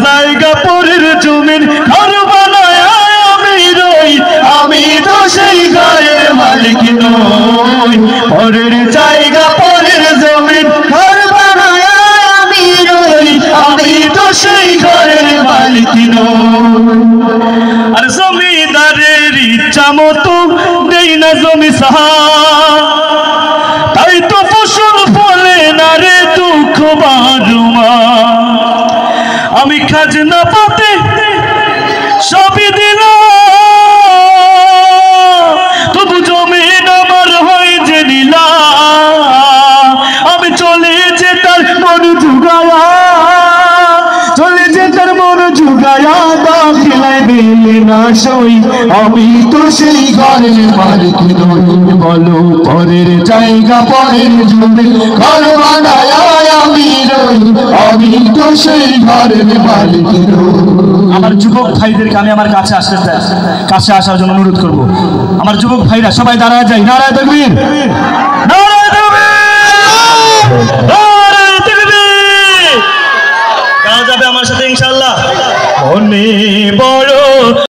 জায়গা পরের জমিন ঘর বানায় আমি রই, আমি তো সেই ঘরের মালিক নই। পরের জায়গা পরের জমিন ঘর বানায় আমি রই, আমি তো সেই ঘরের মালিক নই। আর জমিদারের ইচ্ছা মতো দেই না জমি সাহা, তাই তো ফসল ফলে না রে দুঃখ বারুমা। আমি খাজনা পাতে সবই দিলাম, তবু জমিন আমার হয় যে নীলা। আমি চলে যে তার মন জুগায়া, চলে যে তার মন জুগায়া, দাখিলায় দিলে না সই, আমি তো সেই ঘরের মালিক নই। বলো পরের জায়গা পরের জমি ঘর বানায় আমি রই, আমি তো সেই ঘরের মালিক নই। আমার যুবক ভাইদেরকে আমি আমার কাছে আসার জন্য অনুরোধ করব। আমার যুবক ভাইরা সবাই দাঁড়ায় যাই, নারায়ে তাকবীর, নারায়ে তাকবীর, নারায়ে তাকবীর। গাওয়া যাবে আমার সাথে ইনশাআল্লাহ। মনে বড়